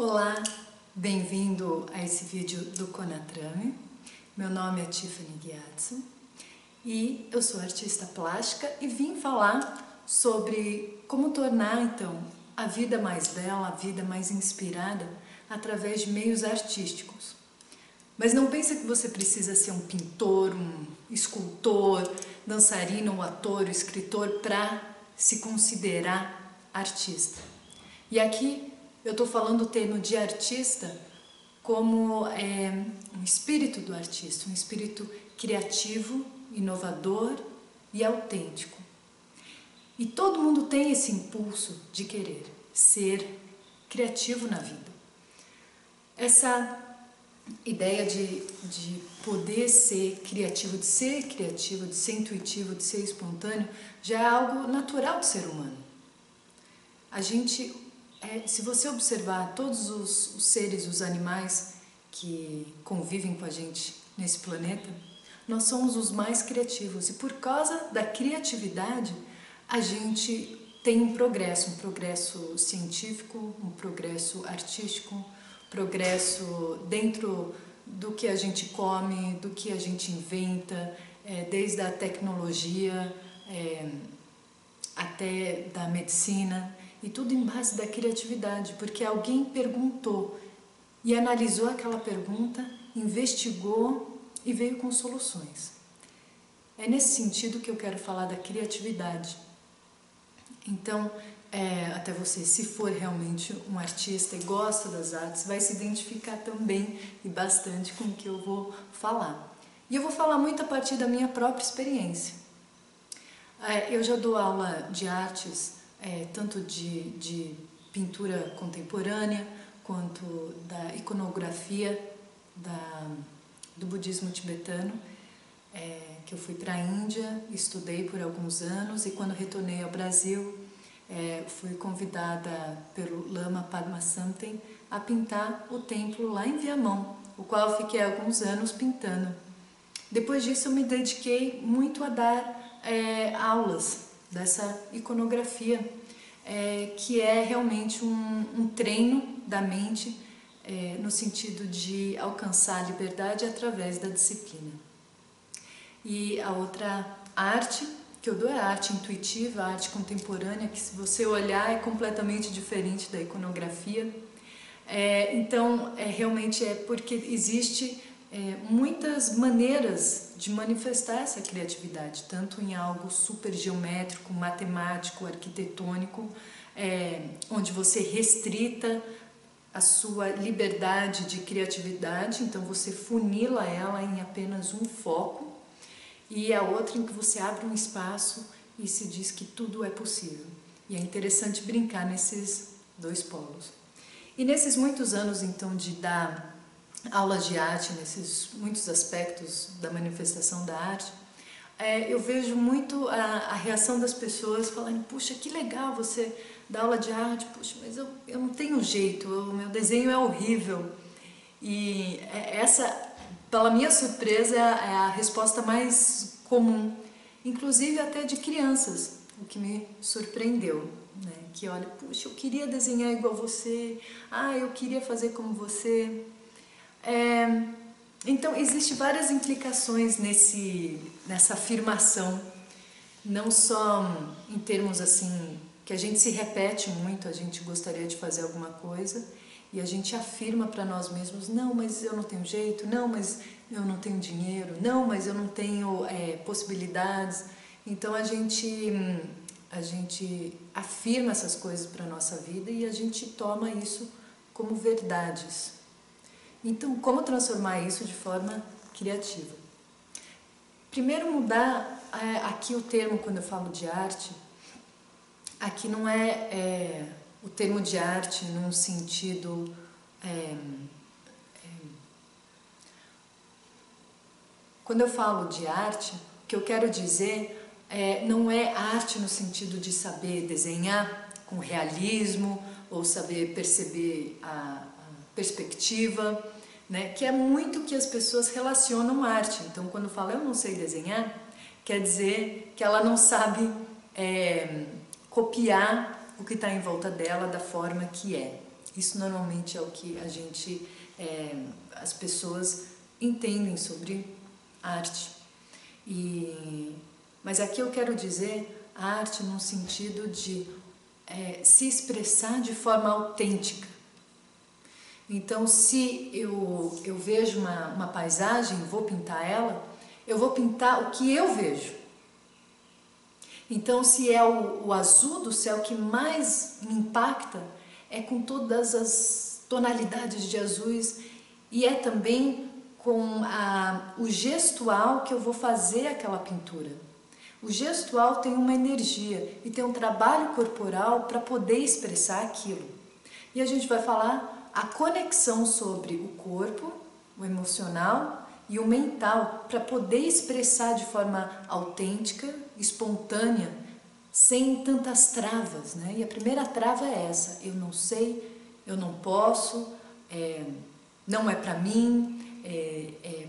Olá, bem-vindo a esse vídeo do Conatrame. Meu nome é Tiffany Gyatso e eu sou artista plástica e vim falar sobre como tornar então a vida mais bela, a vida mais inspirada através de meios artísticos. Mas não pense que você precisa ser um pintor, um escultor, dançarino, um ator, um escritor para se considerar artista. E aqui eu estou falando o termo de artista como um espírito do artista, um espírito criativo, inovador e autêntico. E todo mundo tem esse impulso de querer ser criativo na vida. Essa ideia de poder ser criativo, de ser intuitivo, de ser espontâneo, já é algo natural do ser humano. Se você observar todos os seres, os animais que convivem com a gente nesse planeta, nós somos os mais criativos e por causa da criatividade a gente tem um progresso científico, um progresso artístico, progresso dentro do que a gente come, do que a gente inventa, desde a tecnologia até da medicina, e tudo em base da criatividade, porque alguém perguntou e analisou aquela pergunta, investigou e veio com soluções. É nesse sentido que eu quero falar da criatividade. Então, até você, se for realmente um artista e gosta das artes, vai se identificar também e bastante com o que eu vou falar. E eu vou falar muito a partir da minha própria experiência. Eu já dou aula de artes, tanto de pintura contemporânea, quanto da iconografia do budismo tibetano, que eu fui para a Índia, estudei por alguns anos e quando retornei ao Brasil, fui convidada pelo Lama Padmasambhava a pintar o templo lá em Viamão, o qual eu fiquei alguns anos pintando. Depois disso eu me dediquei muito a dar aulas dessa iconografia, que é realmente um treino da mente no sentido de alcançar a liberdade através da disciplina. E a outra arte que eu dou é a arte intuitiva, a arte contemporânea, que se você olhar é completamente diferente da iconografia. Então, realmente porque existe muitas maneiras de manifestar essa criatividade, tanto em algo super geométrico, matemático, arquitetônico, onde você restrita a sua liberdade de criatividade, então você funila ela em apenas um foco, e a outra em que você abre um espaço e se diz que tudo é possível. E é interessante brincar nesses dois polos. E nesses muitos anos, então, de dar aulas de arte, nesses muitos aspectos da manifestação da arte, eu vejo muito a reação das pessoas falando: puxa, que legal você dar aula de arte, puxa, mas eu não tenho jeito, o meu desenho é horrível. E essa, pela minha surpresa, é a resposta mais comum, inclusive até de crianças, o que me surpreendeu, né? Que olha, puxa, eu queria desenhar igual você, eu queria fazer como você. Então, existem várias implicações nessa afirmação, não só em termos assim, que a gente se repete muito, a gente gostaria de fazer alguma coisa e a gente afirma para nós mesmos: não, mas eu não tenho jeito, não, mas eu não tenho dinheiro, não, mas eu não tenho possibilidades. Então a gente afirma essas coisas para a nossa vida e a gente toma isso como verdades. Então, como transformar isso de forma criativa? Primeiro, mudar aqui o termo, quando eu falo de arte, aqui não é o termo de arte num sentido quando eu falo de arte, o que eu quero dizer não é arte no sentido de saber desenhar com realismo ou saber perceber a perspectiva, né? Que é muito que as pessoas relacionam arte. Então, quando fala eu não sei desenhar, quer dizer que ela não sabe copiar o que está em volta dela da forma que é. Isso normalmente é o que as pessoas entendem sobre arte. Mas aqui eu quero dizer a arte no sentido de se expressar de forma autêntica. Então, se eu vejo uma paisagem, vou pintar ela, eu vou pintar o que eu vejo. Então, se é o azul do céu que mais me impacta, é com todas as tonalidades de azuis, e é também com o gestual que eu vou fazer aquela pintura. O gestual tem uma energia e tem um trabalho corporal para poder expressar aquilo. E a gente vai falar a conexão sobre o corpo, o emocional e o mental, para poder expressar de forma autêntica, espontânea, sem tantas travas, né? E a primeira trava é essa: eu não sei, eu não posso, não é para mim, é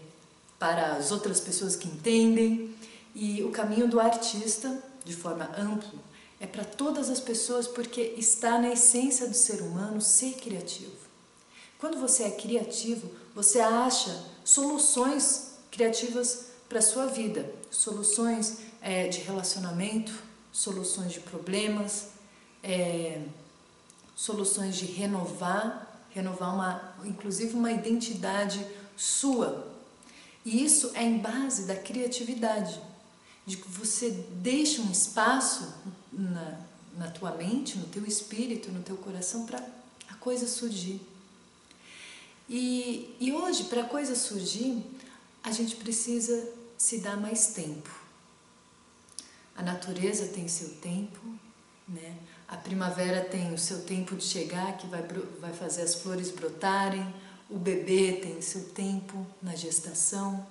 para as outras pessoas que entendem. E o caminho do artista, de forma ampla, é para todas as pessoas, porque está na essência do ser humano ser criativo. Quando você é criativo, você acha soluções criativas para a sua vida, soluções de relacionamento, soluções de problemas, soluções de renovar inclusive uma identidade sua. E isso é em base da criatividade, de que você deixa um espaço na tua mente, no teu espírito, no teu coração, para a coisa surgir. E hoje, para a coisa surgir, a gente precisa se dar mais tempo. A natureza tem seu tempo, né? A primavera tem o seu tempo de chegar, que vai fazer as flores brotarem. O bebê tem seu tempo na gestação.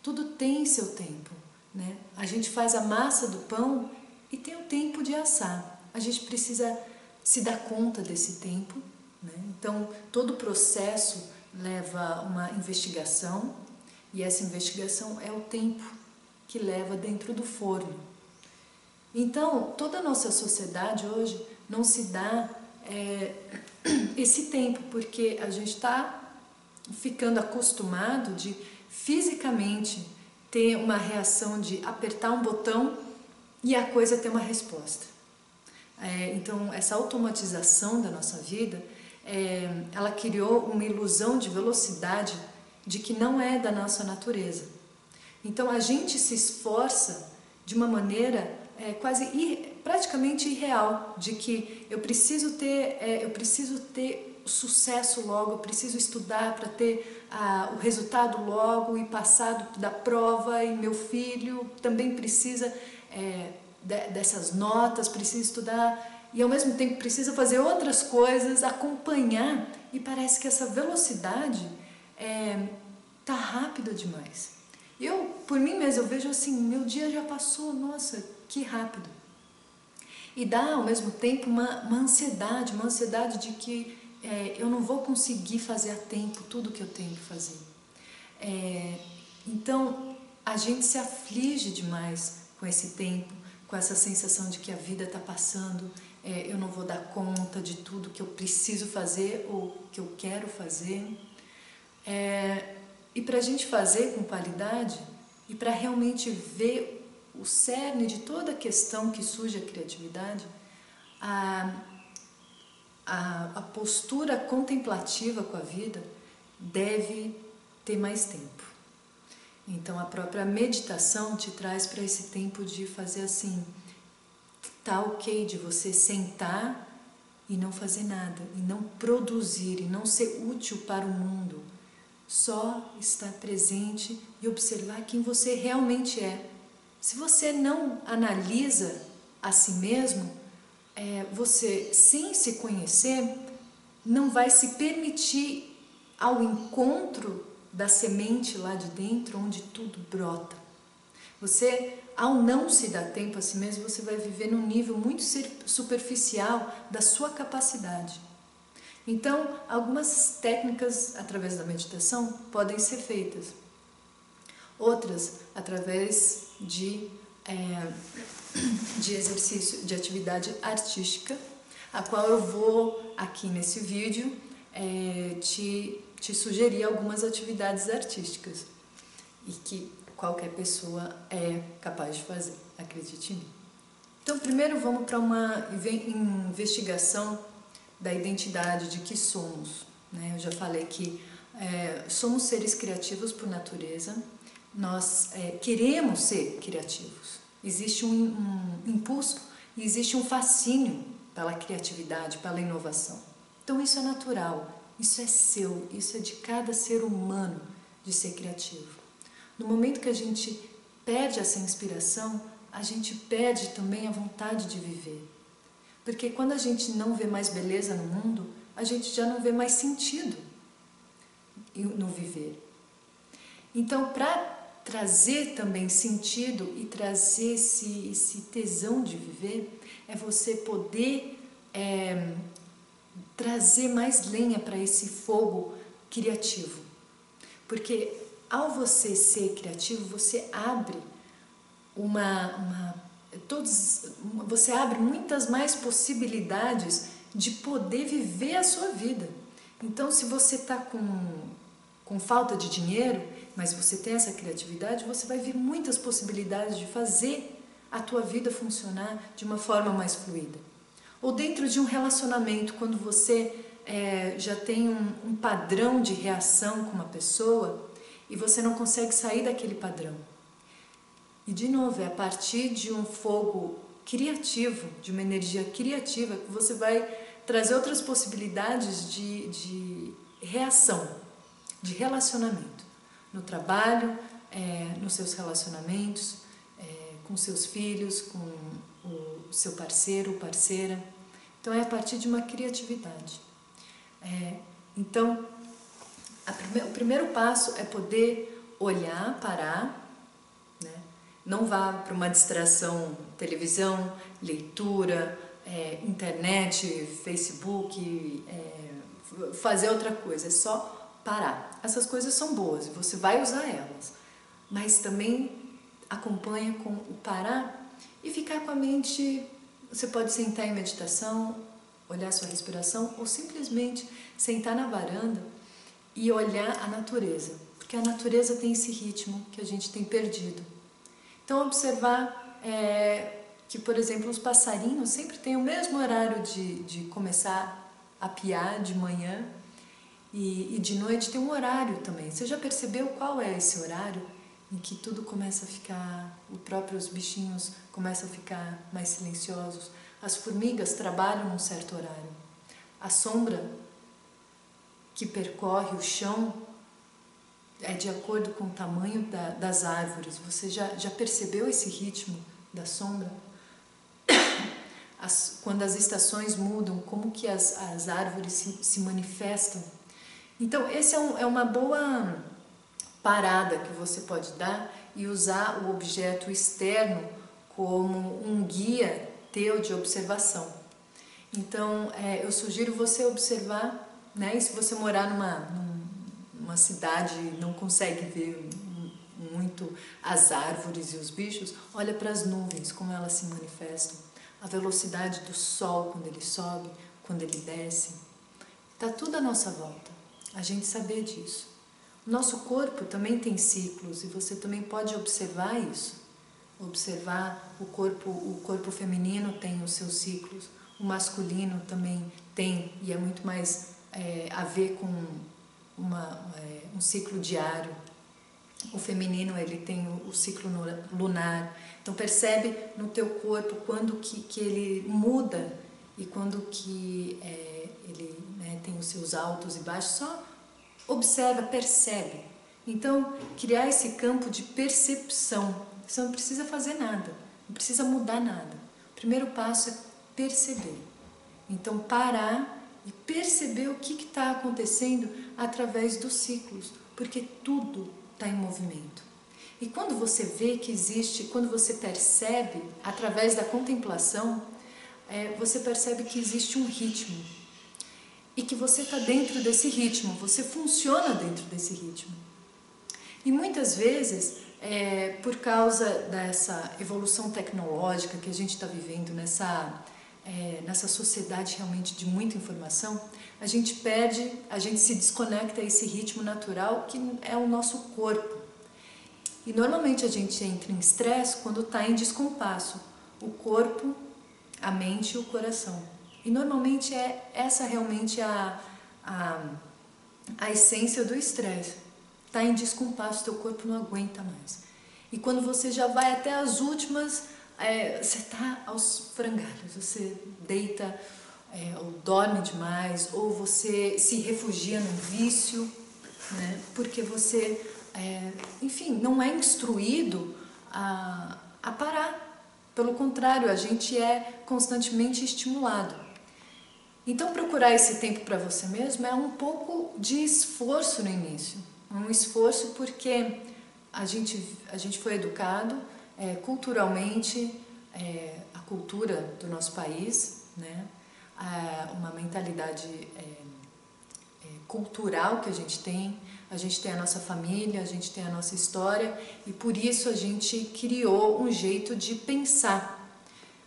Tudo tem seu tempo, né? A gente faz a massa do pão e tem o tempo de assar. A gente precisa se dar conta desse tempo, né? Então, todo o processo leva uma investigação, e essa investigação é o tempo que leva dentro do forno. Então, toda a nossa sociedade hoje não se dá esse tempo, porque a gente está ficando acostumado de fisicamente ter uma reação de apertar um botão e a coisa ter uma resposta. Então, essa automatização da nossa vida, ela criou uma ilusão de velocidade de que não é da nossa natureza. Então, a gente se esforça de uma maneira praticamente irreal, de que eu preciso ter sucesso logo, eu preciso estudar para ter o resultado logo e passar da prova, e meu filho também precisa dessas notas, precisa estudar e ao mesmo tempo precisa fazer outras coisas, acompanhar, e parece que essa velocidade tá rápida demais. Por mim mesma, eu vejo assim, meu dia já passou, nossa, que rápido. E dá ao mesmo tempo uma ansiedade de que eu não vou conseguir fazer a tempo tudo que eu tenho que fazer. Então, a gente se aflige demais com esse tempo, com essa sensação de que a vida está passando, eu não vou dar conta de tudo que eu preciso fazer ou que eu quero fazer. E para a gente fazer com qualidade e para realmente ver o cerne de toda a questão que surge a criatividade, a postura contemplativa com a vida deve ter mais tempo. Então, a própria meditação te traz para esse tempo de fazer assim, tá ok de você sentar e não fazer nada, e não produzir, e não ser útil para o mundo, só estar presente e observar quem você realmente é. Se você não analisa a si mesmo, você, sem se conhecer, não vai se permitir ao encontro da semente lá de dentro, onde tudo brota. Você, ao não se dar tempo a si mesmo, você vai viver num nível muito superficial da sua capacidade. Então, algumas técnicas através da meditação podem ser feitas. Outras através de exercício, de atividade artística, a qual eu vou, aqui nesse vídeo, te sugerir algumas atividades artísticas e que qualquer pessoa é capaz de fazer, acredite em mim. Então, primeiro vamos para uma investigação da identidade, de que somos. Eu já falei que somos seres criativos por natureza, nós queremos ser criativos. Existe um impulso e existe um fascínio pela criatividade, pela inovação. Então isso é natural, isso é seu, isso é de cada ser humano de ser criativo. No momento que a gente perde essa inspiração, a gente perde também a vontade de viver. Porque quando a gente não vê mais beleza no mundo, a gente já não vê mais sentido no viver. Então, para trazer também sentido e trazer esse tesão de viver, é você poder trazer mais lenha para esse fogo criativo. Porque ao você ser criativo, você abre você abre muitas mais possibilidades de poder viver a sua vida. Então, se você está com falta de dinheiro, mas você tem essa criatividade, você vai ver muitas possibilidades de fazer a tua vida funcionar de uma forma mais fluida. Ou dentro de um relacionamento, quando você já tem um padrão de reação com uma pessoa e você não consegue sair daquele padrão. E de novo, é a partir de um fogo criativo, de uma energia criativa, que você vai trazer outras possibilidades de reação, de relacionamento. No trabalho, nos seus relacionamentos, com seus filhos, com o seu parceiro ou parceira. Então é a partir de uma criatividade. Então, o primeiro passo é poder olhar, parar, não vá para uma distração, televisão, leitura, internet, Facebook, fazer outra coisa, é só parar. Essas coisas são boas e você vai usar elas, mas também acompanha com o parar e ficar com a mente. Você pode sentar em meditação, olhar sua respiração ou simplesmente sentar na varanda e olhar a natureza, porque a natureza tem esse ritmo que a gente tem perdido. Então, observar que, por exemplo, os passarinhos sempre têm o mesmo horário de começar a piar de manhã e de noite tem um horário também. Você já percebeu qual é esse horário em que tudo começa a ficar, os próprios bichinhos começam a ficar mais silenciosos? As formigas trabalham num certo horário. A sombra que percorre o chão é de acordo com o tamanho das árvores. Você já percebeu esse ritmo da sombra? Quando as estações mudam, como que as árvores se manifestam? Então, essa é uma boa parada que você pode dar e usar o objeto externo como um guia teu de observação. Então, eu sugiro você observar, e se você morar numa cidade e não consegue ver muito as árvores e os bichos, olha para as nuvens, como elas se manifestam, a velocidade do sol quando ele sobe, quando ele desce. Está tudo à nossa volta, a gente saber disso. O nosso corpo também tem ciclos e você também pode observar isso. Observar o corpo feminino tem os seus ciclos, o masculino também tem, e é muito mais a ver com um ciclo diário. O feminino, ele tem o ciclo lunar. Então percebe no teu corpo quando que ele muda e quando que ele tem os seus altos e baixos. Só observa, percebe. Então criar esse campo de percepção. Você não precisa fazer nada, não precisa mudar nada. O primeiro passo é perceber. Então parar e perceber o que está acontecendo através dos ciclos, porque tudo está em movimento. E quando você vê que existe, quando você percebe, através da contemplação, você percebe que existe um ritmo e que você está dentro desse ritmo, você funciona dentro desse ritmo. E muitas vezes, por causa dessa evolução tecnológica que a gente está vivendo, nessa nessa sociedade realmente de muita informação, a gente perde, a gente se desconecta desse ritmo natural que é o nosso corpo. E normalmente a gente entra em estresse quando está em descompasso, o corpo, a mente e o coração. E normalmente essa realmente a essência do estresse. Está em descompasso, teu corpo não aguenta mais. E quando você já vai até as últimas, você está aos frangalhos, você deita ou dorme demais, ou você se refugia num vício, né? Porque você, enfim, não é instruído a parar. Pelo contrário, a gente é constantemente estimulado. Então, procurar esse tempo para você mesmo é um pouco de esforço no início. Um esforço porque a gente foi educado culturalmente, a cultura do nosso país, né? Uma mentalidade cultural que a gente tem a nossa família, a gente tem a nossa história e por isso a gente criou um jeito de pensar.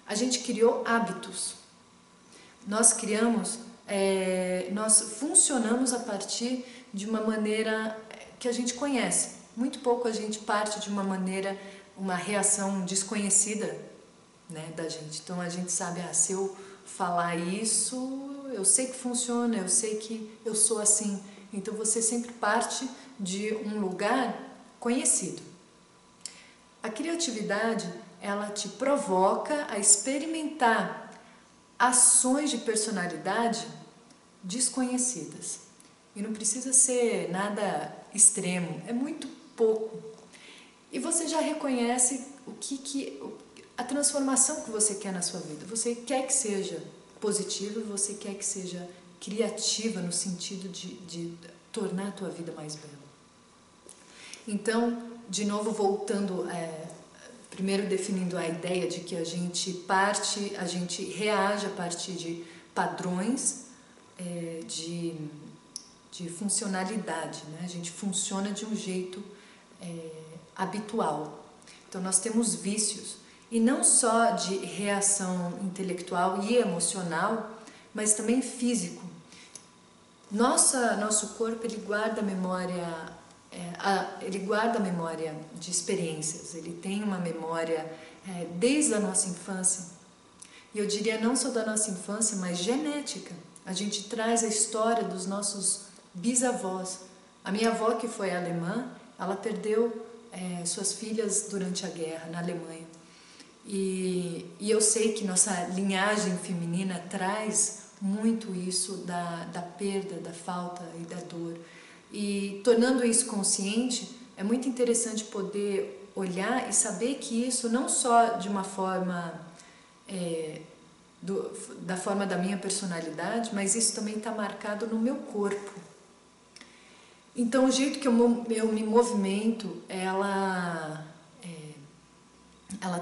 A gente criou hábitos. Nós funcionamos a partir de uma maneira que a gente conhece. Muito pouco a gente parte de uma reação desconhecida, né, da gente. Então a gente sabe, se eu falar isso, eu sei que funciona, eu sei que eu sou assim. Então você sempre parte de um lugar conhecido. A criatividade, ela te provoca a experimentar ações de personalidade desconhecidas. E não precisa ser nada extremo, é muito pouco. E você já reconhece a transformação que você quer na sua vida. Você quer que seja positiva, você quer que seja criativa no sentido de tornar a tua vida mais bela. Então, de novo, voltando, primeiro definindo a ideia de que a gente reage a partir de padrões de funcionalidade, né? A gente funciona de um jeito habitual. Então nós temos vícios, e não só de reação intelectual e emocional, mas também físico. Nosso corpo, ele guarda memória, ele guarda memória de experiências, ele tem uma memória desde a nossa infância. E eu diria não só da nossa infância, mas genética. A gente traz a história dos nossos bisavós. A minha avó, que foi alemã, ela perdeu suas filhas durante a guerra na Alemanha. E eu sei que nossa linhagem feminina traz muito isso da perda, da falta e da dor. E tornando isso consciente, é muito interessante poder olhar e saber que isso não só de uma forma, da forma da minha personalidade, mas isso também está marcado no meu corpo. Então o jeito que eu me movimento, ela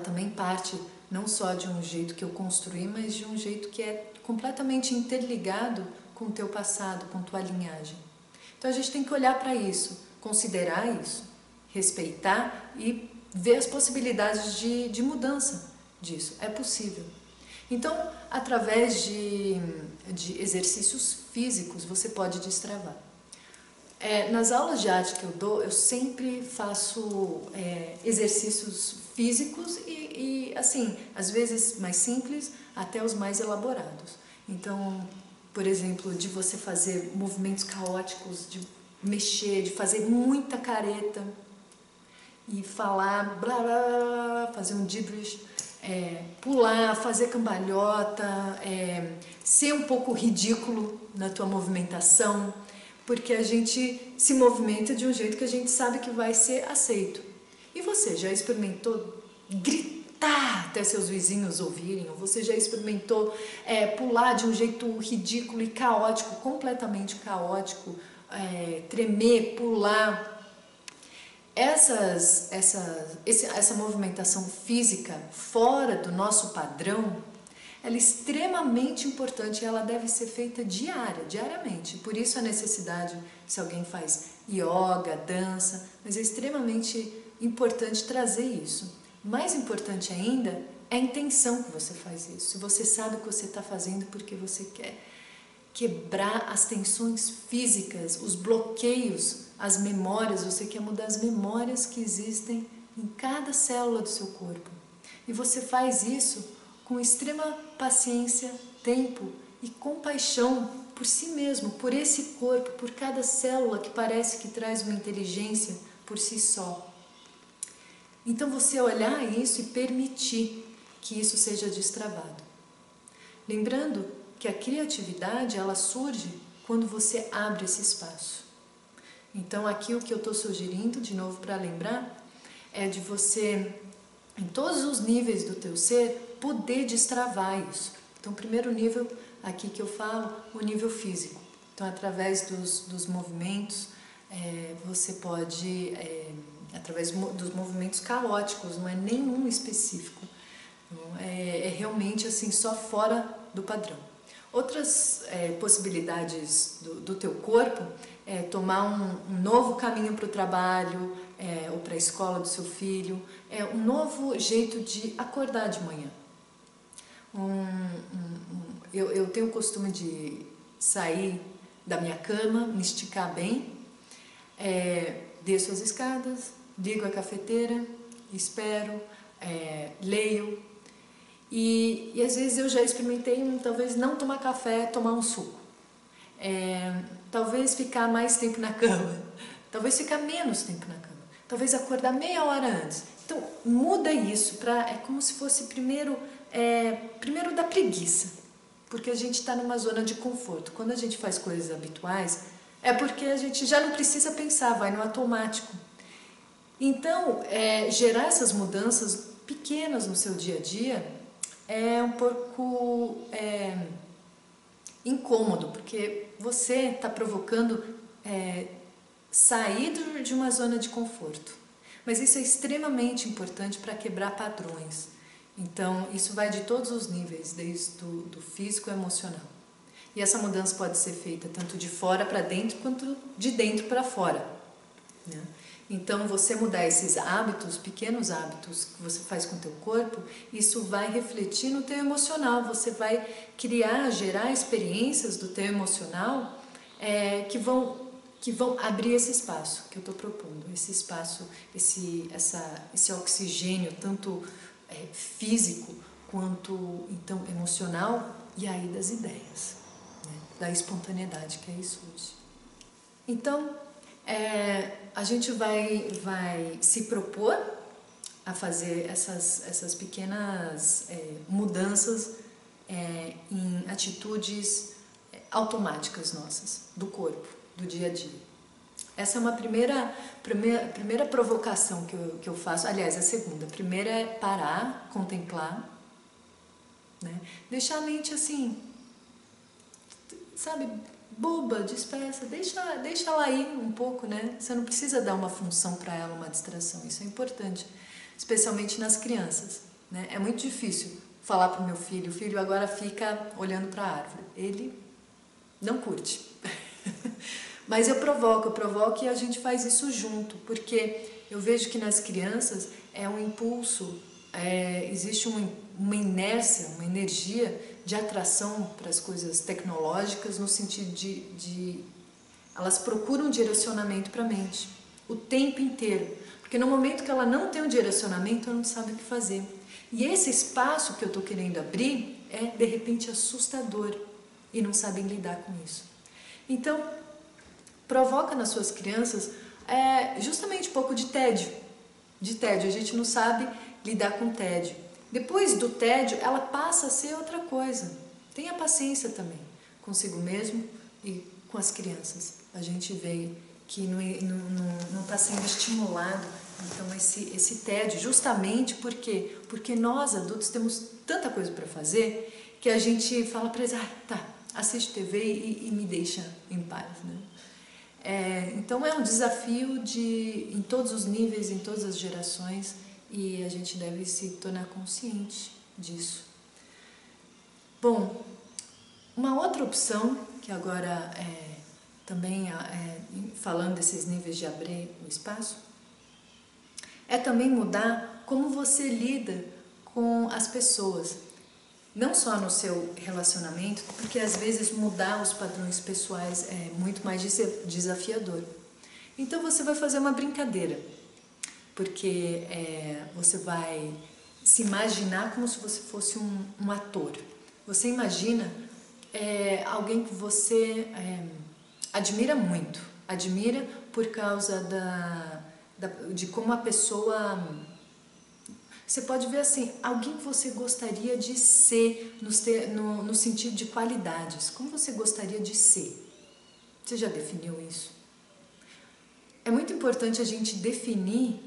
também parte não só de um jeito que eu construí, mas de um jeito que é completamente interligado com o teu passado, com tua linhagem. Então a gente tem que olhar para isso, considerar isso, respeitar e ver as possibilidades de mudança disso. É possível. Então, através de exercícios físicos, você pode destravar. Nas aulas de arte que eu dou, eu sempre faço exercícios físicos e, assim, às vezes mais simples até os mais elaborados. Então, por exemplo, de você fazer movimentos caóticos, de mexer, de fazer muita careta e falar, blá, blá, blá, fazer um gibberish, pular, fazer cambalhota, ser um pouco ridículo na tua movimentação, porque a gente se movimenta de um jeito que a gente sabe que vai ser aceito. E você já experimentou gritar até seus vizinhos ouvirem? Ou você já experimentou pular de um jeito ridículo e caótico, completamente caótico, tremer, pular? Essa movimentação física fora do nosso padrão, ela é extremamente importante, ela deve ser feita diariamente. Por isso a necessidade, se alguém faz yoga, dança, mas é extremamente importante trazer isso. Mais importante ainda é a intenção que você faz isso. Se você sabe o que você está fazendo porque você quer quebrar as tensões físicas, os bloqueios, as memórias, você quer mudar as memórias que existem em cada célula do seu corpo. E você faz isso com extrema paciência, tempo e compaixão por si mesmo, por esse corpo, por cada célula que parece que traz uma inteligência por si só. Então você olhar isso e permitir que isso seja destravado. Lembrando que a criatividade, ela surge quando você abre esse espaço. Então aqui o que eu estou sugerindo, de novo para lembrar, é de você, em todos os níveis do teu ser, poder destravar isso. Então o primeiro nível aqui que eu falo, o nível físico. Então através dos movimentos, você pode, através dos movimentos caóticos, não é nenhum específico. Então, é realmente assim, só fora do padrão. Outras possibilidades do teu corpo é tomar um novo caminho para o trabalho, ou para a escola do seu filho, um novo jeito de acordar de manhã. Eu tenho o costume de sair da minha cama, me esticar bem, desço as escadas, ligo a cafeteira, espero, leio. E às vezes eu já experimentei, talvez não tomar café, tomar um suco. Talvez ficar mais tempo na cama, talvez ficar menos tempo na cama, talvez acordar meia hora antes. Então muda isso, é como se fosse primeiro da preguiça, porque a gente está numa zona de conforto. Quando a gente faz coisas habituais, é porque a gente já não precisa pensar, vai no automático. Então gerar essas mudanças pequenas no seu dia a dia é um pouco incômodo, porque você está provocando sair de uma zona de conforto. Mas isso é extremamente importante para quebrar padrões. Então, isso vai de todos os níveis, desde do físico ao emocional. E essa mudança pode ser feita tanto de fora para dentro, quanto de dentro para fora, né? Então, você mudar esses hábitos, pequenos hábitos que você faz com o teu corpo, isso vai refletir no teu emocional. Você vai gerar experiências do teu emocional que vão abrir esse espaço que eu estou propondo. Esse espaço, esse oxigênio, tanto físico quanto então emocional, e aí das ideias, né? Da espontaneidade que aí surge. Então, a gente vai se propor a fazer essas pequenas mudanças em atitudes automáticas nossas, do corpo, do dia a dia. Essa é uma primeira provocação que eu faço. Aliás, a segunda. A primeira é parar, contemplar, né? Deixar a mente assim, sabe, boba, dispersa, deixa ela ir um pouco, né? Você não precisa dar uma função para ela, uma distração. Isso é importante, especialmente nas crianças, né? É muito difícil falar para o meu filho: o filho agora fica olhando para a árvore. Ele não curte. Mas eu provoco e a gente faz isso junto, porque eu vejo que nas crianças é um impulso, existe uma inércia, uma energia de atração para as coisas tecnológicas, no sentido de elas procuram um direcionamento para a mente o tempo inteiro, porque no momento que ela não tem um direcionamento, ela não sabe o que fazer. E esse espaço que eu estou querendo abrir é de repente assustador e não sabem lidar com isso. Então, provoca nas suas crianças justamente um pouco de tédio. A gente não sabe lidar com tédio. Depois do tédio, ela passa a ser outra coisa. Tenha paciência também consigo mesmo e com as crianças. A gente vê que não está sendo estimulado então esse tédio, justamente porque nós adultos temos tanta coisa para fazer que a gente fala para eles: tá, assiste TV e me deixa em paz, né? Então é um desafio em todos os níveis, em todas as gerações, e a gente deve se tornar consciente disso. Bom, uma outra opção, que agora também falando desses níveis de abrir o espaço, é também mudar como você lida com as pessoas. Não só no seu relacionamento, porque às vezes mudar os padrões pessoais é muito mais desafiador. Então você vai fazer uma brincadeira, porque você vai se imaginar como se você fosse um ator. Você imagina alguém que você admira muito, admira por causa de como a pessoa... Você pode ver assim, alguém que você gostaria de ser no sentido de qualidades. Como você gostaria de ser? Você já definiu isso? É muito importante a gente definir,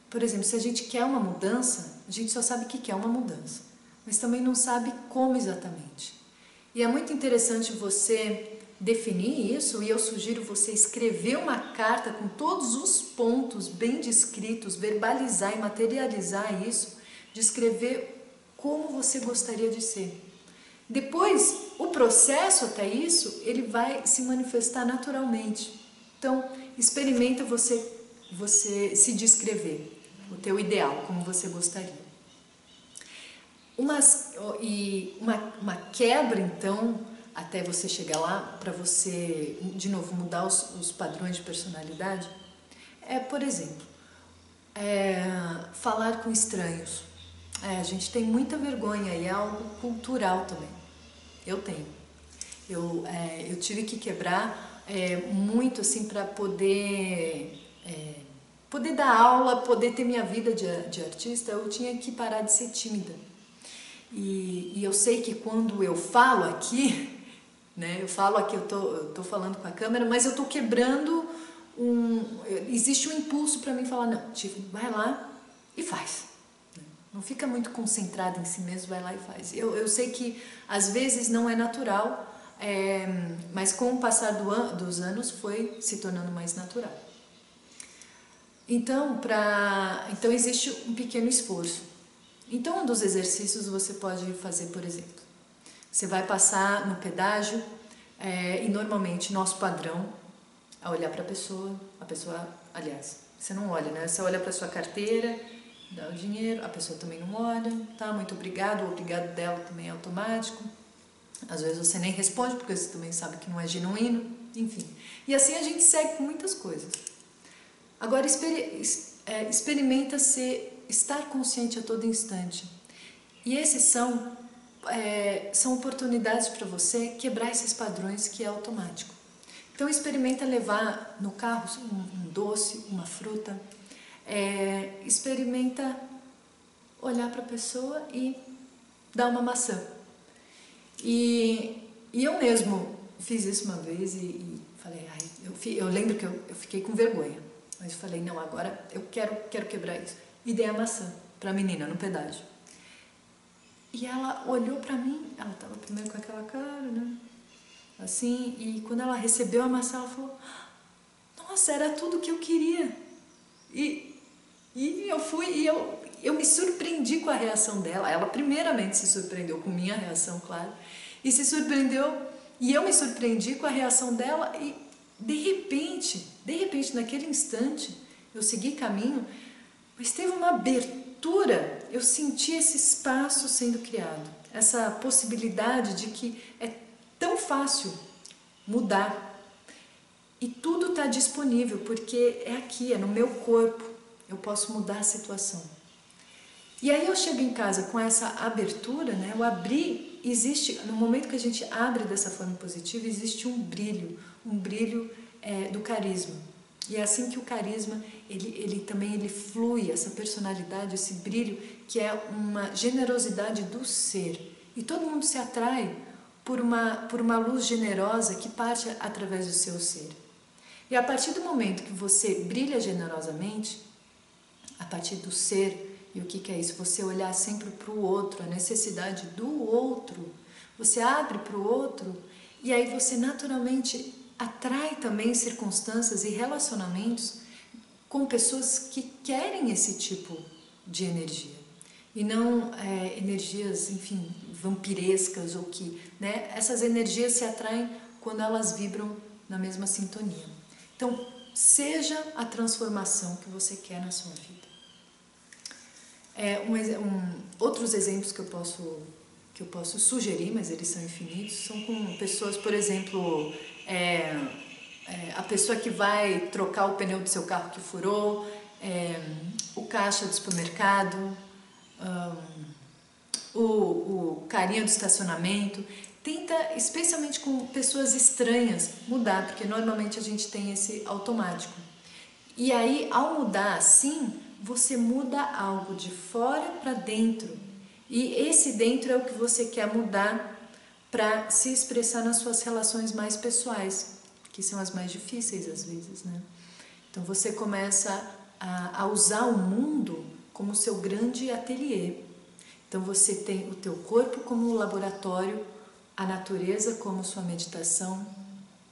por exemplo, se a gente quer uma mudança, a gente só sabe que quer uma mudança, mas também não sabe como exatamente. E é muito interessante você definir isso, e eu sugiro você escrever uma carta com todos os pontos bem descritos, verbalizar e materializar isso, descrever como você gostaria de ser. Depois, o processo até isso, ele vai se manifestar naturalmente. Então, experimenta você se descrever, o teu ideal, como você gostaria. Uma quebra, então, até você chegar lá, para você, de novo, mudar os padrões de personalidade, por exemplo, falar com estranhos. A gente tem muita vergonha e é algo cultural também. Eu tenho. Eu tive que quebrar muito assim para poder dar aula, poder ter minha vida de artista. Eu tinha que parar de ser tímida. E eu sei que quando eu falo aqui, né, eu tô falando com a câmera, mas eu tô quebrando existe um impulso para mim falar, não, tipo, vai lá e faz. Não fica muito concentrado em si mesmo, vai lá e faz. Eu sei que às vezes não é natural, mas com o passar dos anos foi se tornando mais natural. Então existe um pequeno esforço. Então, um dos exercícios você pode fazer, por exemplo, você vai passar no pedágio e normalmente nosso padrão é olhar para a pessoa, aliás, você não olha, né? Você olha para sua carteira, dá o dinheiro, a pessoa também não olha, tá? Muito obrigado, o obrigado dela também é automático. Às vezes você nem responde porque você também sabe que não é genuíno, enfim. E assim a gente segue com muitas coisas. Agora experimenta estar consciente a todo instante. E esses são oportunidades para você quebrar esses padrões que é automático. Então experimenta levar no carro um doce, uma fruta. Experimenta olhar para a pessoa e dar uma maçã. E eu mesmo fiz isso uma vez e falei, eu lembro que eu fiquei com vergonha. Mas eu falei, não, agora eu quero quebrar isso. E dei a maçã para a menina no pedágio. E ela olhou para mim, ela estava primeiro com aquela cara, né? Assim, e quando ela recebeu a maçã, ela falou, nossa, era tudo que eu queria. E eu me surpreendi com a reação dela. Ela primeiramente se surpreendeu com minha reação, claro. E se surpreendeu, e eu me surpreendi com a reação dela e de repente, naquele instante, eu segui caminho, mas teve uma abertura, eu senti esse espaço sendo criado, essa possibilidade de que é tão fácil mudar. E tudo está disponível, porque é aqui, é no meu corpo, eu posso mudar a situação. E aí eu chego em casa com essa abertura, né? O abrir, no momento que a gente abre dessa forma positiva, existe um brilho do carisma. E é assim que o carisma, ele também flui, essa personalidade, esse brilho, que é uma generosidade do ser. E todo mundo se atrai por uma luz generosa que parte através do seu ser. E a partir do momento que você brilha generosamente, a partir do ser, e o que é isso? Você olhar sempre para o outro, a necessidade do outro. Você abre para o outro e aí você naturalmente atrai também circunstâncias e relacionamentos com pessoas que querem esse tipo de energia. E não energias, enfim, vampirescas ou que... né? Essas energias se atraem quando elas vibram na mesma sintonia. Então, seja a transformação que você quer na sua vida. Outros exemplos que eu posso sugerir, mas eles são infinitos, são com pessoas, por exemplo, a pessoa que vai trocar o pneu do seu carro que furou, o caixa do supermercado, o carinha do estacionamento. Tenta, especialmente com pessoas estranhas, mudar, porque normalmente a gente tem esse automático. E aí, ao mudar assim, você muda algo de fora para dentro. E esse dentro é o que você quer mudar para se expressar nas suas relações mais pessoais, que são as mais difíceis às vezes, né? Então você começa a usar o mundo como seu grande ateliê. Então você tem o teu corpo como um laboratório, a natureza como sua meditação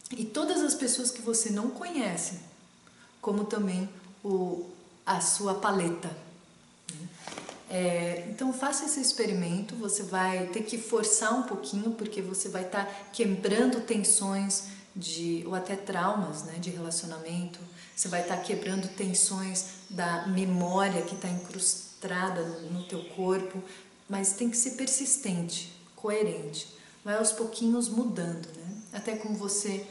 e todas as pessoas que você não conhece, como também a sua paleta. Então faça esse experimento, você vai ter que forçar um pouquinho, porque você vai estar quebrando tensões ou até traumas, né, de relacionamento, você vai estar quebrando tensões da memória que está incrustada no teu corpo, mas tem que ser persistente, coerente, vai aos pouquinhos mudando, né? Até como você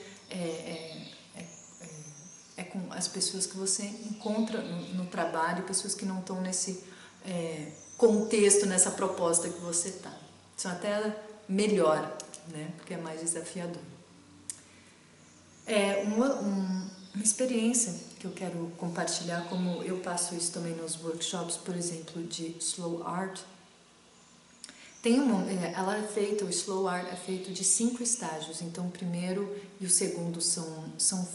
com as pessoas que você encontra no trabalho, pessoas que não estão nesse contexto, nessa proposta que você está. São até melhor, né? Porque é mais desafiador. Uma experiência que eu quero compartilhar, como eu passo isso também nos workshops, por exemplo, de Slow Art. O Slow Art é feito de 5 estágios, então o primeiro e o segundo são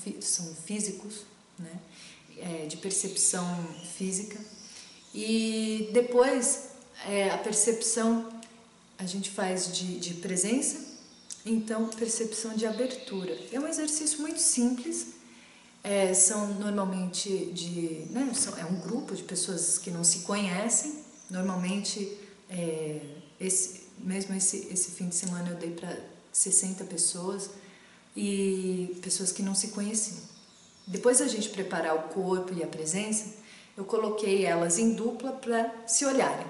físicos, né? De percepção física, e depois a percepção a gente faz de presença, então percepção de abertura. É um exercício muito simples, são normalmente é um grupo de pessoas que não se conhecem, normalmente esse fim de semana eu dei para 60 pessoas e pessoas que não se conheciam. Depois da gente preparar o corpo e a presença, eu coloquei elas em dupla para se olharem.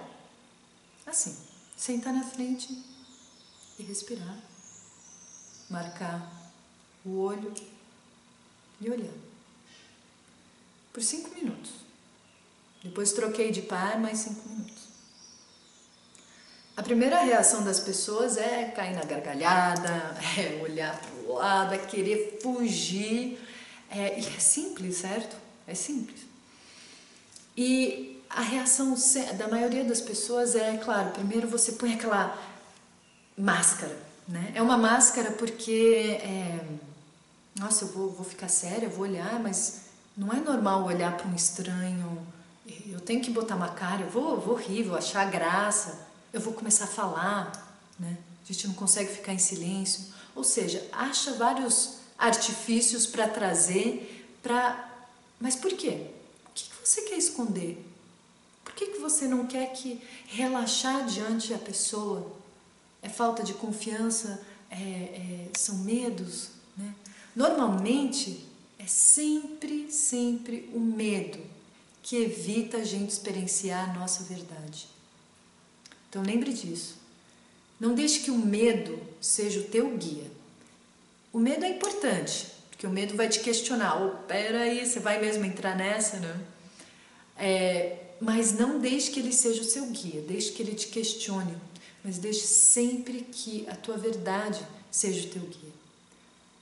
Assim, sentar na frente e respirar, marcar o olho e olhar. Por 5 minutos. Depois troquei de par, mais 5 minutos. A primeira reação das pessoas é cair na gargalhada, olhar para o lado, é querer fugir. E é simples, certo? É simples. E a reação da maioria das pessoas claro, primeiro você põe aquela máscara, né? É uma máscara porque, nossa, eu vou ficar séria, eu vou olhar, mas não é normal olhar para um estranho, eu tenho que botar uma cara, eu vou rir, vou achar graça. Eu vou começar a falar, né? A gente não consegue ficar em silêncio. Ou seja, acha vários artifícios para trazer Mas por quê? O que você quer esconder? Por que você não quer relaxar diante da pessoa? É falta de confiança? São medos, né? Normalmente, é sempre o medo que evita a gente experienciar a nossa verdade. Então lembre disso. Não deixe que o medo seja o teu guia. O medo é importante, porque o medo vai te questionar. Peraí, você vai mesmo entrar nessa, né? Mas não deixe que ele seja o seu guia, deixe que ele te questione, mas deixe sempre que a tua verdade seja o teu guia.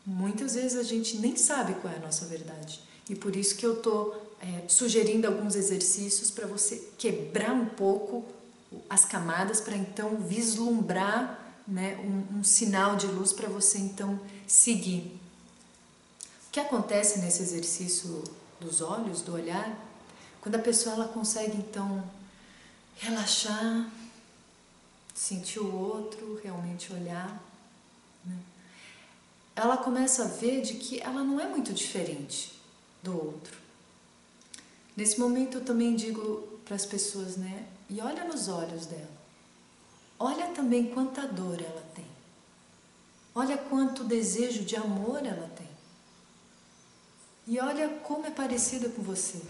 Muitas vezes a gente nem sabe qual é a nossa verdade, e por isso que eu estou sugerindo alguns exercícios para você quebrar um pouco as camadas, para então vislumbrar, né, um sinal de luz para você então seguir. O que acontece nesse exercício dos olhos, do olhar, quando a pessoa ela consegue então relaxar, sentir o outro, realmente olhar, né, ela começa a ver de que ela não é muito diferente do outro. Nesse momento eu também digo para as pessoas, né, e olha nos olhos dela. Olha também quanta dor ela tem. Olha quanto desejo de amor ela tem. E olha como é parecida com você.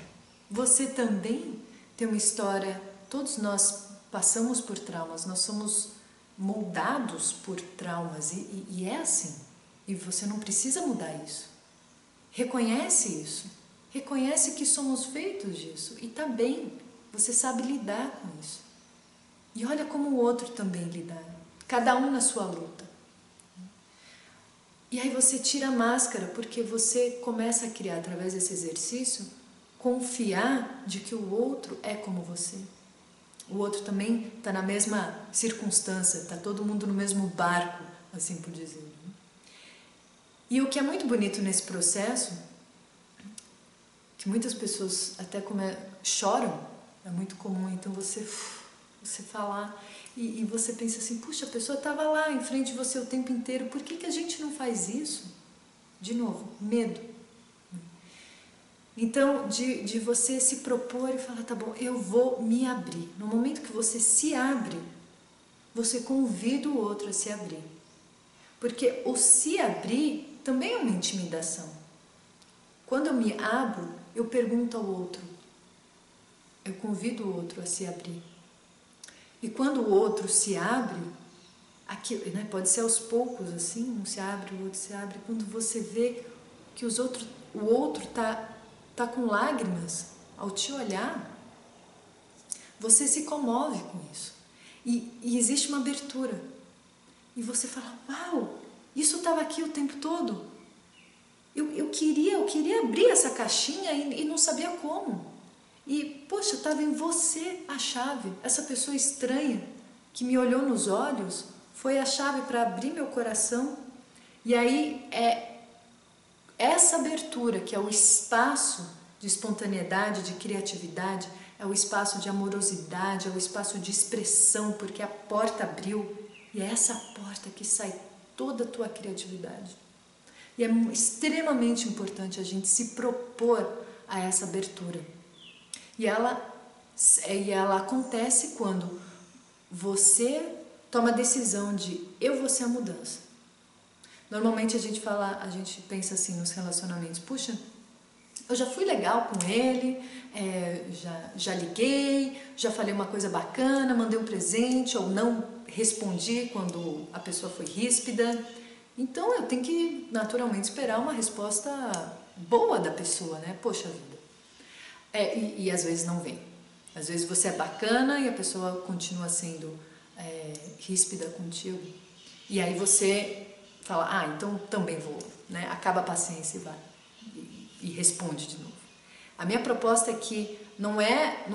Você também tem uma história Todos nós passamos por traumas, nós somos moldados por traumas e é assim. E você não precisa mudar isso. Reconhece isso. Reconhece que somos feitos disso e tá bem. Você sabe lidar com isso. E olha como o outro também lidar. Cada um na sua luta. E aí você tira a máscara porque você começa a criar através desse exercício confiar de que o outro é como você. O outro também está na mesma circunstância, está todo mundo no mesmo barco, assim por dizer. E o que é muito bonito nesse processo, que muitas pessoas até choram, é muito comum, então você falar e você pensa assim, puxa, a pessoa estava lá em frente de você o tempo inteiro, por que a gente não faz isso? De novo, medo. Então, de você se propor e falar, tá bom, eu vou me abrir. No momento que você se abre, você convida o outro a se abrir. Porque o se abrir também é uma intimidação. Quando eu me abro, eu pergunto ao outro. Eu convido o outro a se abrir. E quando o outro se abre, aquilo, né, pode ser aos poucos assim, um se abre, o outro se abre. Quando você vê que o outro tá com lágrimas ao te olhar, você se comove com isso. E existe uma abertura. E você fala, uau, isso estava aqui o tempo todo. Eu queria abrir essa caixinha e não sabia como. E, poxa, estava em você a chave. Essa pessoa estranha que me olhou nos olhos foi a chave para abrir meu coração. E aí essa abertura, que é o espaço de espontaneidade, de criatividade, é o espaço de amorosidade, é o espaço de expressão, porque a porta abriu e é essa porta que sai toda a tua criatividade. E é extremamente importante a gente se propor a essa abertura. E ela acontece quando você toma a decisão de eu vou ser a mudança. Normalmente a gente pensa assim nos relacionamentos, puxa, eu já fui legal com ele, já liguei, já falei uma coisa bacana, mandei um presente ou não respondi quando a pessoa foi ríspida. Então eu tenho que naturalmente esperar uma resposta boa da pessoa, né? Poxa vida. E às vezes não vem. Às vezes você é bacana e a pessoa continua sendo ríspida contigo. E aí você fala, então também vou, né? Acaba a paciência e vai. E responde de novo. A minha proposta é que não é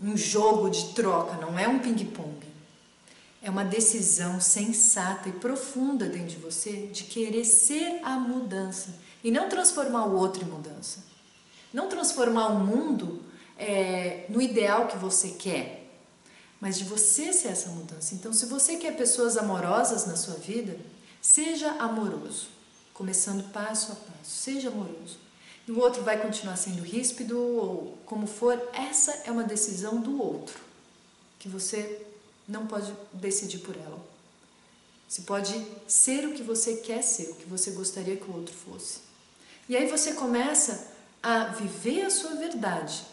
um jogo de troca, não é um ping-pong. É uma decisão sensata e profunda dentro de você de querer ser a mudança e não transformar o outro em mudança. Não transformar o mundo no ideal que você quer, mas de você ser essa mudança. Então, se você quer pessoas amorosas na sua vida, seja amoroso, começando passo a passo, seja amoroso. E o outro vai continuar sendo ríspido ou como for, essa é uma decisão do outro, que você não pode decidir por ela. Você pode ser o que você quer ser, o que você gostaria que o outro fosse. E aí você começa a viver a sua verdade.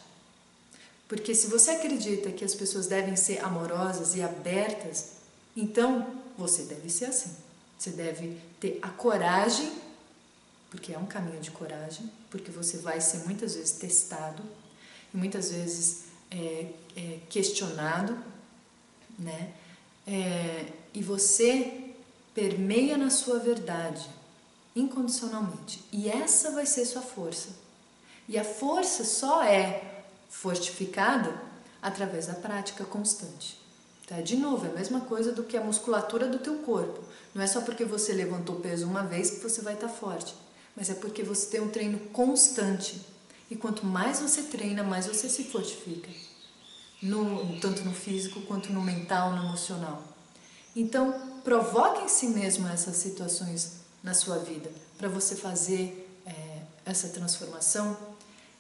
Porque se você acredita que as pessoas devem ser amorosas e abertas, então você deve ser assim. Você deve ter a coragem, porque é um caminho de coragem, porque você vai ser muitas vezes testado e muitas vezes questionado, né? E você permeia na sua verdade incondicionalmente. E essa vai ser sua força. E a força só é fortificada através da prática constante. Tá? De novo, é a mesma coisa do que a musculatura do teu corpo. Não é só porque você levantou peso uma vez que você vai estar forte, mas é porque você tem um treino constante. E quanto mais você treina, mais você se fortifica. Tanto no físico quanto no mental, no emocional. Então, provoque em si mesmo essas situações na sua vida para você fazer essa transformação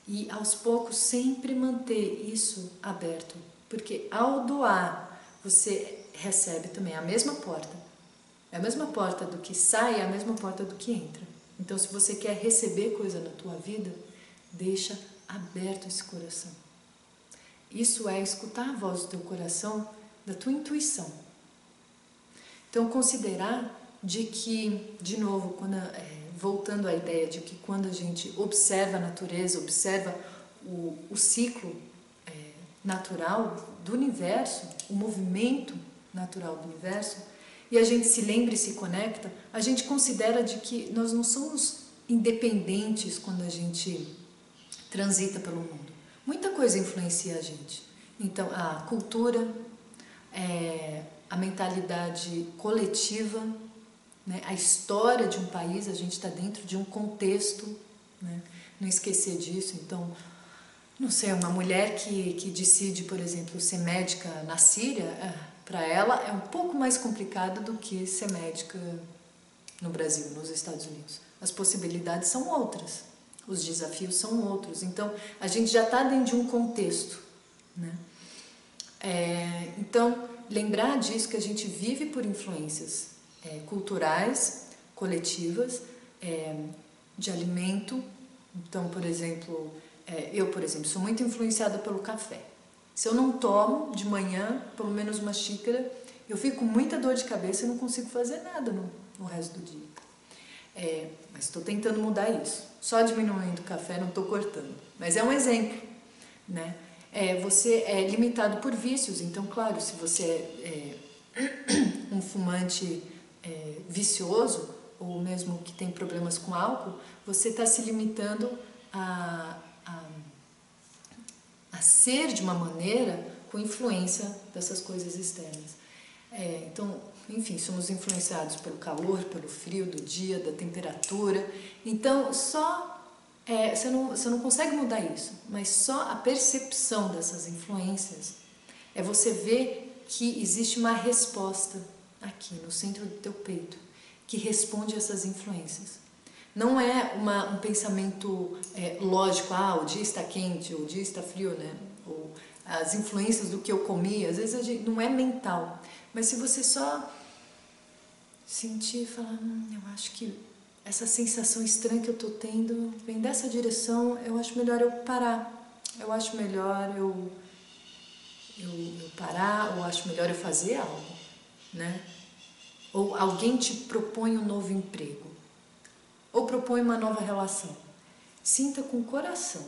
e aos poucos sempre manter isso aberto, porque ao doar você recebe também a mesma porta. É a mesma porta do que sai, é a mesma porta do que entra. Então, se você quer receber coisa na tua vida, deixa aberto esse coração. Isso é escutar a voz do teu coração, da tua intuição. Então, considerar de que, de novo, voltando à ideia de que quando a gente observa a natureza, observa o ciclo natural do universo, o movimento natural do universo, e a gente se lembra e se conecta, a gente considera de que nós não somos independentes quando a gente transita pelo mundo. Muita coisa influencia a gente. Então, a cultura, a mentalidade coletiva, né? A história de um país, a gente está dentro de um contexto, né? Não esquecer disso. Então, não sei, uma mulher que decide, por exemplo, ser médica na Síria, para ela é um pouco mais complicado do que ser médica no Brasil, nos Estados Unidos. As possibilidades são outras, os desafios são outros. Então, a gente já está dentro de um contexto, né? Então, lembrar disso, que a gente vive por influências culturais, coletivas, de alimento. Então, por exemplo, eu, sou muito influenciada pelo café. Se eu não tomo de manhã, pelo menos uma xícara, eu fico com muita dor de cabeça e não consigo fazer nada no resto do dia. Mas estou tentando mudar isso. Só diminuindo o café, não estou cortando. Mas é um exemplo, né? Você é limitado por vícios. Então, claro, se você é um fumante vicioso, ou mesmo que tem problemas com álcool, você está se limitando a ser de uma maneira com influência dessas coisas externas. Então, enfim, somos influenciados pelo calor, pelo frio do dia, da temperatura. Então, você não consegue mudar isso, mas só a percepção dessas influências é você ver que existe uma resposta aqui no centro do teu peito que responde a essas influências. Não é um pensamento lógico, o dia está quente, ou o dia está frio, né? Ou as influências do que eu comi, às vezes não é mental. Mas se você só sentir e falar, eu acho que essa sensação estranha que eu estou tendo vem dessa direção, eu acho melhor eu parar. Eu acho melhor eu parar, ou acho melhor eu fazer algo, né? Ou alguém te propõe um novo emprego, ou propõe uma nova relação. Sinta com o coração.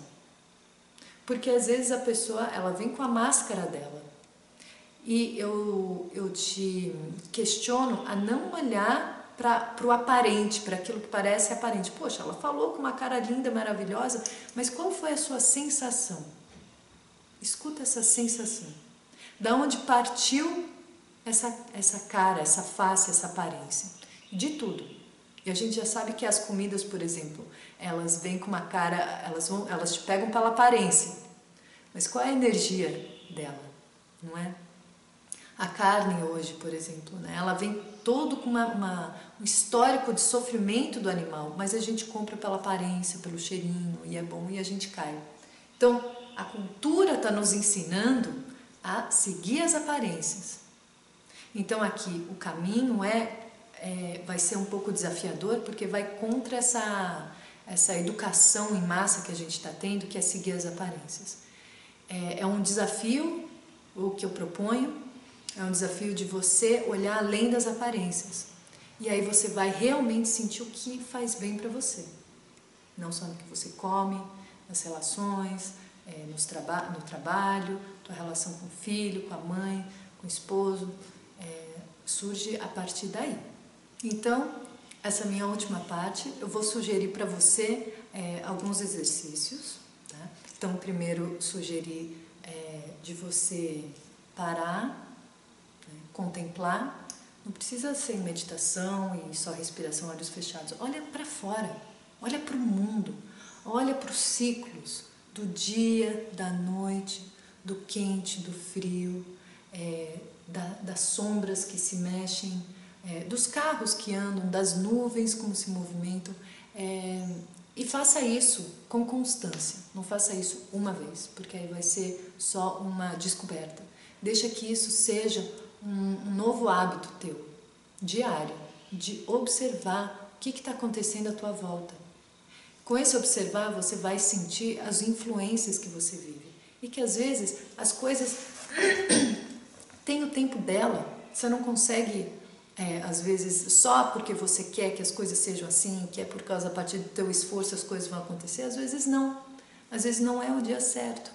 Porque às vezes a pessoa, ela vem com a máscara dela. E eu te questiono a não olhar para o aparente, para aquilo que parece aparente. Poxa, ela falou com uma cara linda, maravilhosa, mas qual foi a sua sensação? Escuta essa sensação. Da onde partiu essa cara, essa face, essa aparência? De tudo. E a gente já sabe que as comidas, por exemplo, elas vêm com uma cara, elas te pegam pela aparência. Mas qual é a energia dela, não é? A carne hoje, por exemplo, né? Ela vem todo com um histórico de sofrimento do animal, mas a gente compra pela aparência, pelo cheirinho, e é bom, e a gente cai. Então, a cultura está nos ensinando a seguir as aparências. Então, aqui, o caminho vai ser um pouco desafiador, porque vai contra essa educação em massa que a gente está tendo, que é seguir as aparências. É um desafio, o que eu proponho, é um desafio de você olhar além das aparências. E aí você vai realmente sentir o que faz bem para você. Não só no que você come, nas relações, no trabalho, tua relação com o filho, com a mãe, com o esposo, surge a partir daí. Então, essa minha última parte, eu vou sugerir para você alguns exercícios. Tá? Então, primeiro, sugerir de você parar, contemplar. Não precisa ser meditação e só respiração, olhos fechados. Olha para fora, olha para o mundo, olha para os ciclos do dia, da noite, do quente, do frio, das sombras que se mexem, dos carros que andam, das nuvens como se movimentam. E faça isso com constância, não faça isso uma vez, porque aí vai ser só uma descoberta. Deixa que isso seja um novo hábito teu, diário, de observar o que está acontecendo à tua volta. Com esse observar, você vai sentir as influências que você vive. E que às vezes as coisas têm o tempo dela. Você não consegue, às vezes, só porque você quer que as coisas sejam assim, que é por causa, a partir do teu esforço as coisas vão acontecer. Às vezes não. Às vezes não é o dia certo,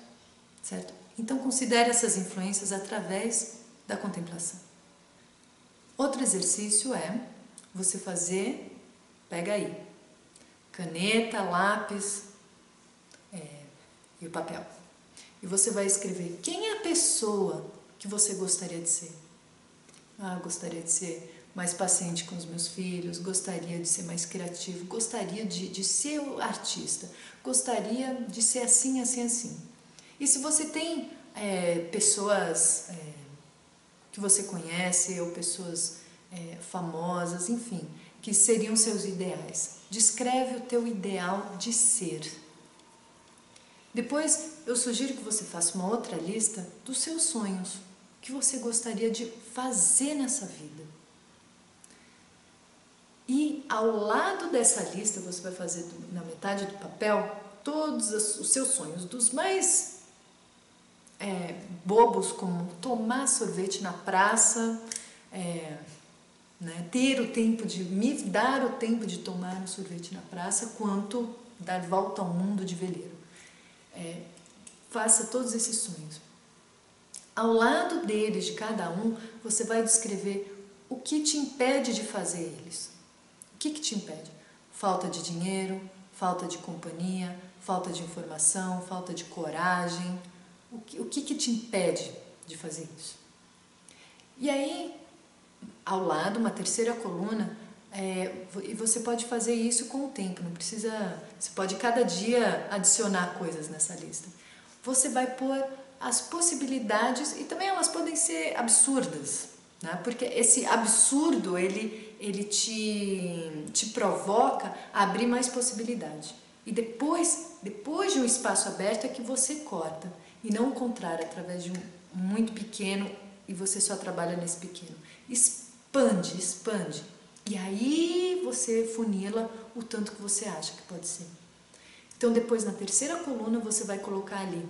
certo? Então considere essas influências através da contemplação. Outro exercício é você fazer, pega aí, caneta, lápis e o papel. E você vai escrever quem é a pessoa que você gostaria de ser. Ah, gostaria de ser mais paciente com os meus filhos, gostaria de ser mais criativo, gostaria de ser o artista, gostaria de ser assim, assim, assim. E se você tem pessoas que você conhece ou pessoas famosas, enfim, que seriam seus ideais, descreve o teu ideal de ser. Depois, eu sugiro que você faça uma outra lista dos seus sonhos, o que você gostaria de fazer nessa vida. E ao lado dessa lista, você vai fazer na metade do papel todos os seus sonhos, dos mais bobos, como tomar sorvete na praça, ter o tempo de me dar o tempo de tomar um sorvete na praça, quanto dar volta ao mundo de veleiro. Faça todos esses sonhos. Ao lado deles, de cada um, você vai descrever o que te impede de fazer eles. O que te impede? Falta de dinheiro, falta de companhia, falta de informação, falta de coragem. O que te impede de fazer isso? E aí, ao lado, uma terceira coluna, e você pode fazer isso com o tempo, não precisa... Você pode cada dia adicionar coisas nessa lista. Você vai pôr as possibilidades, e também elas podem ser absurdas, né? Porque esse absurdo, ele te provoca a abrir mais possibilidade. E depois de um espaço aberto é que você corta, e não o contrário, através de um muito pequeno, e você só trabalha nesse pequeno. Expande, expande. E aí você funila o tanto que você acha que pode ser. Então depois na terceira coluna você vai colocar ali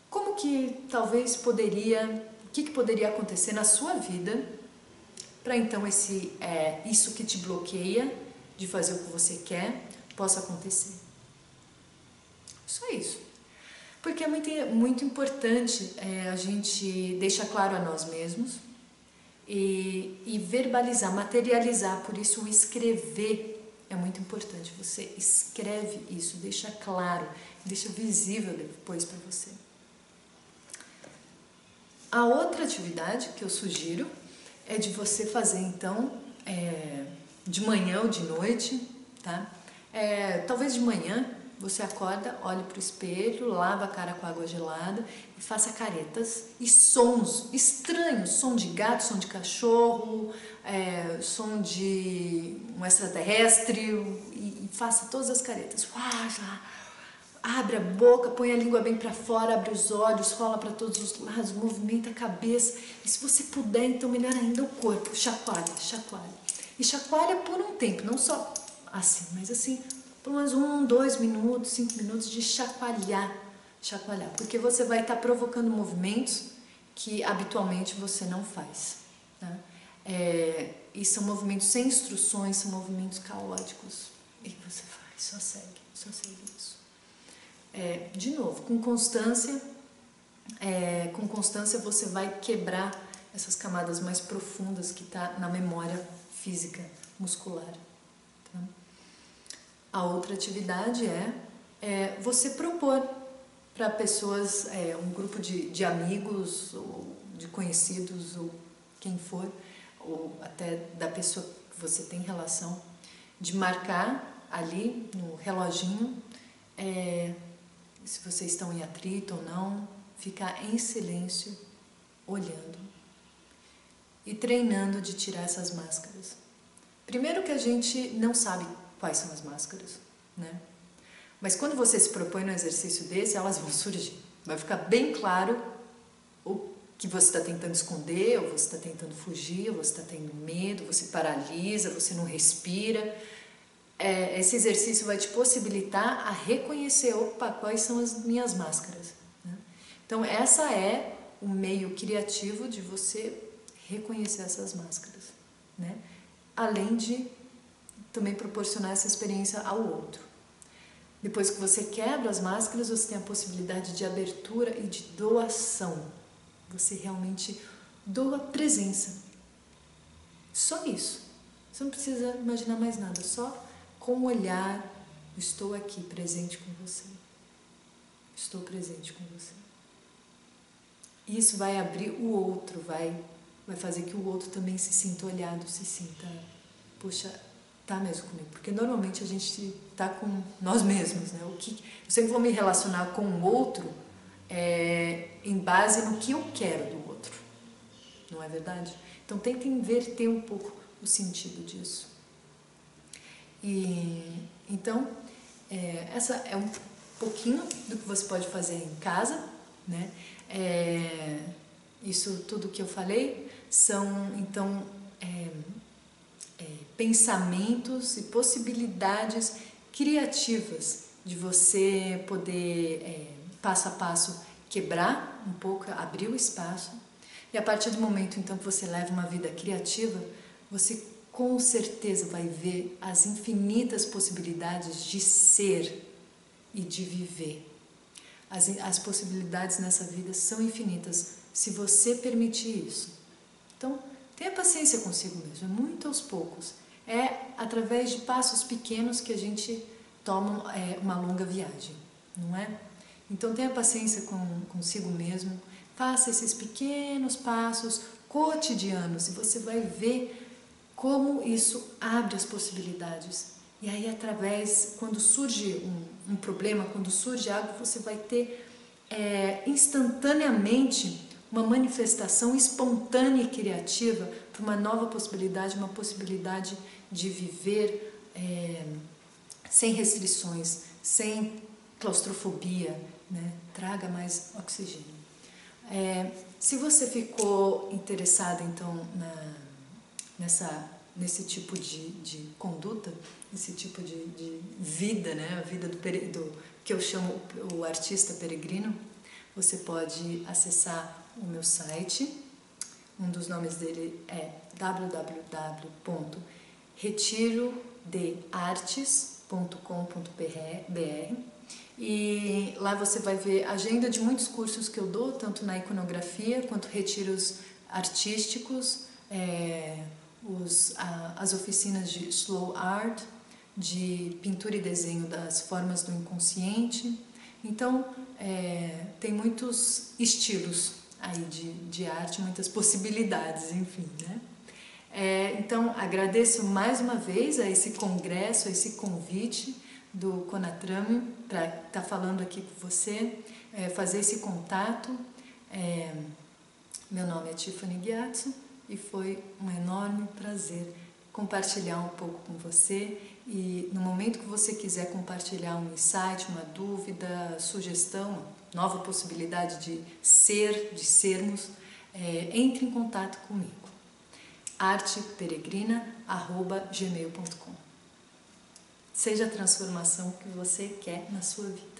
como que talvez o que poderia acontecer na sua vida para então isso que te bloqueia de fazer o que você quer possa acontecer. Só isso. Porque é muito importante a gente deixar claro a nós mesmos e verbalizar, materializar. Por isso o escrever é muito importante. Você escreve isso, deixa claro, deixa visível depois para você. A outra atividade que eu sugiro é de você fazer então de manhã ou de noite, tá? Talvez de manhã você acorda, olhe para o espelho, lava a cara com água gelada e faça caretas e sons estranhos, som de gato, som de cachorro, som de um extraterrestre, e faça todas as caretas. Abre a boca, põe a língua bem para fora, abre os olhos, rola para todos os lados, movimenta a cabeça. E se você puder, então melhor ainda o corpo, chacoalha, chacoalha. E chacoalha por um tempo, não só assim, mas assim, pelo menos 1, 2 minutos, 5 minutos de chacoalhar, chacoalhar. Porque você vai estar provocando movimentos que habitualmente você não faz. Né? E são movimentos sem instruções, são movimentos caóticos. E você faz, só segue isso. De novo, com constância você vai quebrar essas camadas mais profundas que está na memória física, muscular. Tá? A outra atividade é você propor para pessoas, um grupo de amigos, ou de conhecidos, ou quem for, ou até da pessoa que você tem relação, de marcar ali no reloginho, se vocês estão em atrito ou não, ficar em silêncio, olhando e treinando de tirar essas máscaras. Primeiro que a gente não sabe quais são as máscaras, né? Mas quando você se propõe num exercício desse, elas vão surgir. Vai ficar bem claro o que você está tentando esconder, ou você está tentando fugir, ou você está tendo medo, você paralisa, você não respira. Esse exercício vai te possibilitar a reconhecer, opa, quais são as minhas máscaras, né? Então essa é o meio criativo de você reconhecer essas máscaras, né? Além de também proporcionar essa experiência ao outro. Depois que você quebra as máscaras, você tem a possibilidade de abertura e de doação. Você realmente doa presença. Só isso. Você não precisa imaginar mais nada, só com o olhar, estou aqui presente com você. Estou presente com você. Isso vai abrir o outro, vai fazer que o outro também se sinta olhado, se sinta, poxa, tá mesmo comigo. Porque normalmente a gente tá com nós mesmos, né? Eu sempre vou me relacionar com o outro em base no que eu quero do outro. Não é verdade? Então tenta inverter um pouco o sentido disso. Então, essa é um pouquinho do que você pode fazer em casa, né? Isso tudo que eu falei são, então, pensamentos e possibilidades criativas de você poder, passo a passo, quebrar um pouco, abrir o espaço. E a partir do momento, então, que você leva uma vida criativa, você com certeza vai ver as infinitas possibilidades de ser e de viver. As possibilidades nessa vida são infinitas, se você permitir isso. Então, tenha paciência consigo mesmo, é muito aos poucos. É através de passos pequenos que a gente toma uma longa viagem, não é? Então, tenha paciência consigo mesmo, faça esses pequenos passos cotidianos e você vai ver como isso abre as possibilidades. E aí, quando surge um problema, quando surge algo, você vai ter instantaneamente uma manifestação espontânea e criativa para uma nova possibilidade, uma possibilidade de viver sem restrições, sem claustrofobia, né? Traga mais oxigênio. Se você ficou interessado, então, nesse tipo de conduta, nesse tipo de vida, né? A vida do que eu chamo o artista peregrino, você pode acessar o meu site. Um dos nomes dele é www.retirodeartes.com.br e lá você vai ver a agenda de muitos cursos que eu dou, tanto na iconografia quanto retiros artísticos, as oficinas de slow art, de pintura e desenho das formas do inconsciente. Então, tem muitos estilos aí de arte, muitas possibilidades, enfim, né? Então, agradeço mais uma vez a esse congresso, a esse convite do Conatrame para estar falando aqui com você, fazer esse contato. Meu nome é Tiffany Gyatso e foi um enorme prazer compartilhar um pouco com você. E no momento que você quiser compartilhar um insight, uma dúvida, sugestão, nova possibilidade de ser, de sermos, entre em contato comigo. arteperegrina@gmail.com. Seja a transformação que você quer na sua vida.